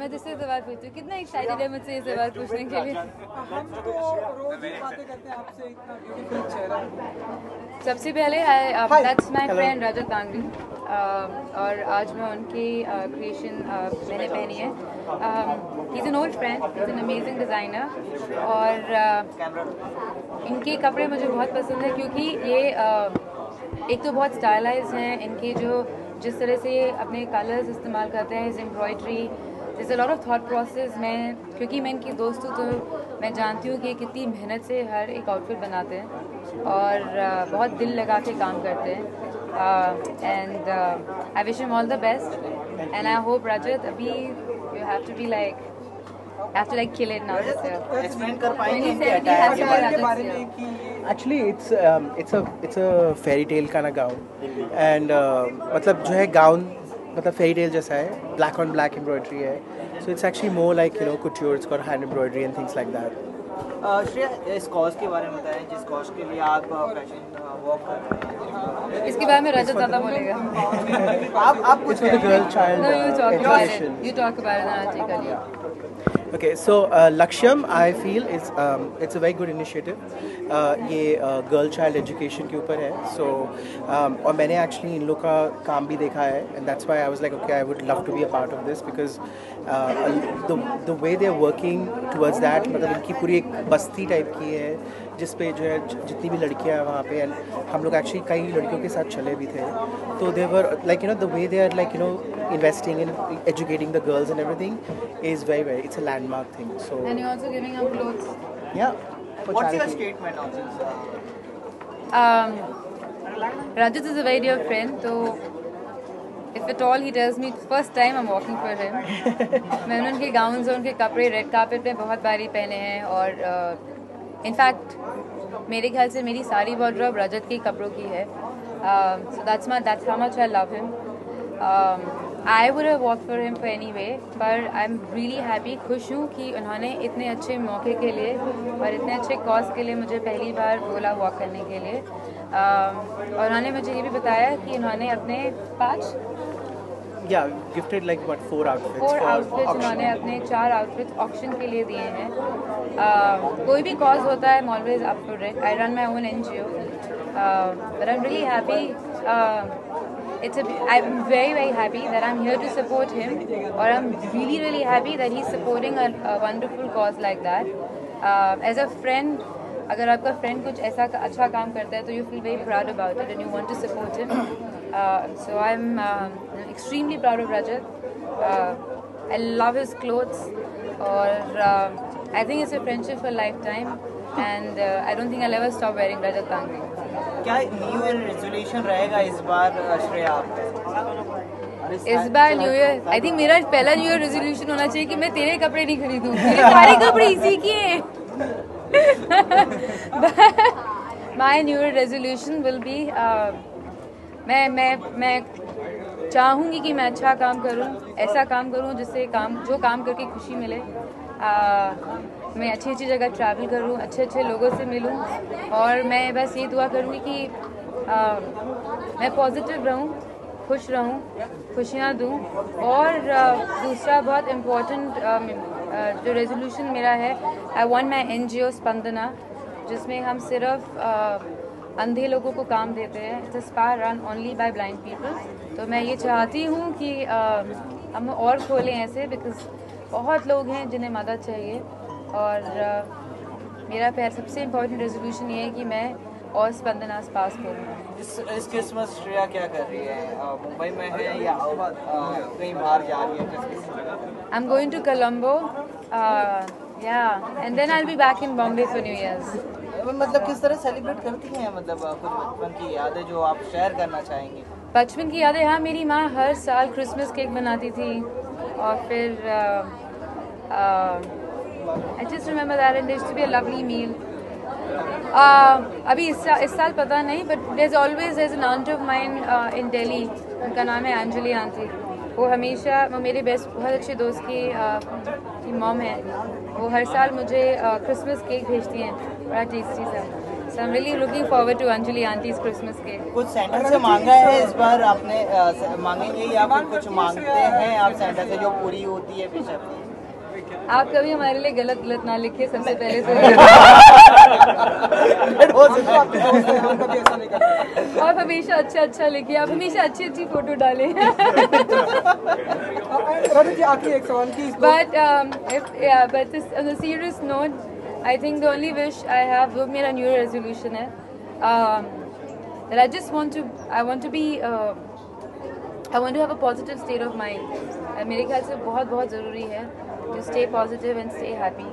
मैं तुझसे सवाल पूछूं, कितना एक्साइटेड है मुझसे ये सवाल पूछने के लिए? हम तो रोज बातें करते हैं आपसे, इतना ब्यूटीफुल चेहरा। सबसे पहले दैट्स माय फ्रेंड रजत तांगरी, और आज मैं उनकी क्रिएशन मैंने पहनी है। He is an old friend, he is an amazing designer, और इनके कपड़े मुझे बहुत पसंद है क्योंकि ये एक तो बहुत स्टाइलाइज हैं, इनके जो जिस तरह से ये अपने कलर्स इस्तेमाल करते हैं, इस embroidery, this a lot of thought process. क्योंकि मैं इनकी दोस्त हूँ तो मैं जानती हूँ कि कितनी मेहनत से हर एक आउटफिट बनाते हैं और बहुत दिल लगा के काम करते हैं। And I wish him all the best, and I hope Rajat अभी you have to be like have to like kill it now this year. Explain कर पाएंगे इनके अटैच के बारे में कि actually it's a fairy tale kind of gown and मतलब जो है gown मतलब fairy tale जैसा है, black on black embroidery है, so it's actually more like you know couture, it's got hand embroidery and things like that. Shreya, इस cause के बारे में बताएं जिस कॉज के लिए आप फैशन वॉक कर रहे हैं। इसके बारे में रजत ज़्यादा बोलेगा। आप कुछ girl child No, you talk about it. education. You talk about it, then I'll take a lead. Okay, so Lakshyam I feel it's a very good initiative. ये गर्ल चाइल्ड एजुकेशन के ऊपर है, so और मैंने actually in लोग का काम भी देखा है, and that's why I was like okay I would love to be a part of this because the way they are working towards that, मतलब इनकी पूरी एक बस्ती टाइप की है जिस पे जो है जितनी भी लड़कियां हैं वहाँ पे, एंड हम लोग एक्चुअली कई लड़कियों के साथ चले भी थे, तो they were like you know the way they are like you know investing in educating the girls and everything is very it's a landmark thing. So And you're also giving out clothes. yeah, for What's your charity. statement on this? Rajat is a very dear friend, so if at all he tells me first time I'm walking for him. मैंने उनके gowns और उनके कपड़े red carpet पे बहुत बारी पहने हैं, और इनफैक्ट मेरे ख्याल से मेरी सारी वार्डरोब रजत के कपड़ों की है, so that's how much I love him. I would have walked for him for any way, पर I'm really happy, खुश हूँ कि उन्होंने इतने अच्छे मौके के लिए और इतने अच्छे कॉज के लिए मुझे पहली बार बोला वॉक करने के लिए, और उन्होंने मुझे ये भी बताया कि उन्होंने अपने 5 gifted like what 4 outfits four for outfits auction. उन्होंने अपने 4 आउटफिट्स ऑक्शन के लिए दिए हैं। कोई भी कॉज होता है, I'm always up for it. I run my own NGO, but I'm really happy. I'm very happy that I'm here to support him, or I'm really happy that he's supporting a wonderful cause like that. As a friend, अगर आपका friend कुछ ऐसा अच्छा काम करता है तो you feel very proud about it and you want to support him. So I'm extremely proud of Rajat. I love his clothes, और I think it's a friendship for lifetime, and I don't think I'll ever stop wearing Rajat Tangri. क्या new year resolution रहेगा इस बार श्रेया आप? इस बार new year I think मेरा पहला new year resolution होना चाहिए कि मैं तेरे कपड़े नहीं खरीदूं, मेरे सारे कपड़े इसी के हैं। My new year resolution will be, मैं चाहूँगी कि मैं अच्छा काम करूँ, ऐसा काम करूँ जिससे जो काम करके खुशी मिले। मैं अच्छी जगह ट्रैवल करूँ, अच्छे लोगों से मिलूँ, और मैं बस ये दुआ करूँगी कि मैं पॉजिटिव रहूँ, खुश रहूँ, खुशियाँ दूँ, और दूसरा बहुत इम्पोर्टेंट जो रेजोल्यूशन मेरा है, I want my NGO Spandana, जिसमें हम सिर्फ अंधे लोगों को काम देते हैं. It's a spa run only by blind people. तो मैं ये चाहती हूँ कि हम और खोलें ऐसे, बिकॉज बहुत लोग हैं जिन्हें मदद चाहिए. और मेरा सबसे इम्पोर्टेंट रेजोल्यूशन ये है कि मैं और स्पंदना स्पास खोलूँ. इस क्रिसमस श्रेया क्या कर रही है? मुंबई में है या कहीं बाहर जा रही है Christmas? I am going to Colombo, and then I will be back in Bombay for new years. मतलब किस तरह सेलिब्रेट करती हैं, मतलब कुछ बचपन की यादें जो आप शेयर करना चाहेंगे? बचपन की यादें, हाँ, मेरी माँ हर साल क्रिसमस केक बनाती थी. और फिर I just remember that and there used to be a lovely meal. अभी इस साल पता नहीं, but there is an aunt of mine in Delhi, उनका नाम है अंजलि आंटी. वो मेरे बहुत अच्छे दोस्त की मॉम है. वो हर साल मुझे क्रिसमस केक भेजती हैं, बड़ा टेस्टी सा. So I'm really looking forward to Anjali Auntie's Christmas cake. कुछ सेंटर से मांगा है इस बार आपने? मांगेंगे या फिर कुछ मांगते हैं आप सेंटर से जो पूरी होती है बेशक? आप कभी हमारे लिए गलत ना लिखिए सबसे पहले तो. और हमेशा अच्छा लिखिए. आप हमेशा अच्छी फोटो डालें. But on a serious note, I think the only wish I have, वो मेरा न्यू रेजोल्यूशन है, that I want to have a positive state of mind. मेरे ख्याल से बहुत ज़रूरी है to stay positive and stay happy,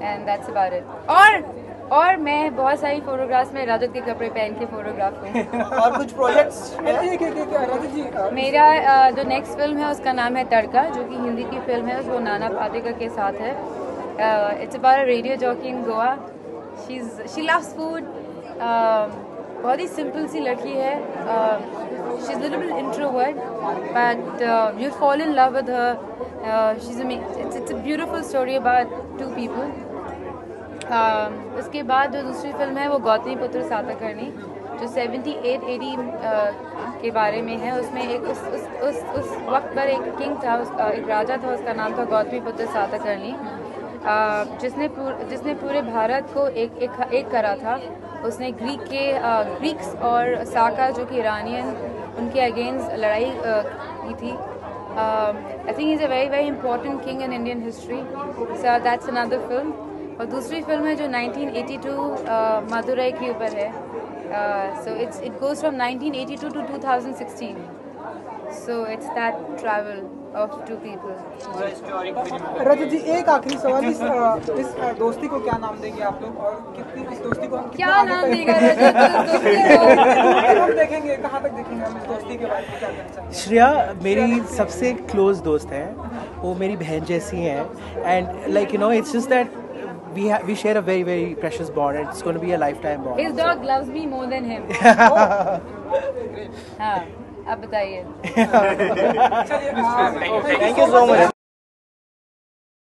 and that's about it. और मैं बहुत सारी फोटोग्राफ्स में रजत के कपड़े पहन के फोटोग्राफ हूँ. और कुछ प्रोजेक्ट्स? मेरा जो नेक्स्ट फिल्म है उसका नाम है तड़का, जो कि हिंदी की फिल्म है. वो नाना पाटेकर के साथ है. It's about a radio jockey in Goa. She loves food. बहुत ही सिंपल सी लड़की है. She's a little bit introvert, but you'll fall in love with her. It's a beautiful story about two people. उसके बाद जो दूसरी फिल्म है वो गौतमी पुत्र सातकर्णी, जो 78-80 के बारे में है. उसमें एक उस वक्त पर एक किंग था, एक राजा था, उसका नाम था गौतमी पुत्र सातकर्णी, जिसने पूरे भारत को एक करा था. उसने ग्रीक्स और साका जो कि ईरानियन, उनके अगेंस्ट लड़ाई की थी. I think is a very important king in Indian history. So that's another film. और दूसरी फिल्म है जो 1982 मदुरई के ऊपर है. So it goes from 1982 to 2016. So it's that travel of two people. रजत जी, एक आखिरी सवाल, इस दोस्ती को क्या नाम देंगे आप लोग, और कितनी इस दोस्ती को हम क्या नाम देगा रजत? हम देखेंगे, कहाँ तक देखेंगे हम इस दोस्ती के बारे में, क्या कहना चाहेंगे? श्रेया मेरी सबसे क्लोज दोस्त है. वो मेरी बहन जैसी है. And like it's just that we share a very precious bond, and it's going to be a lifetime bond. His dog loves me more than him. हाँ, अब बताइए. चलिए, Thank you so much.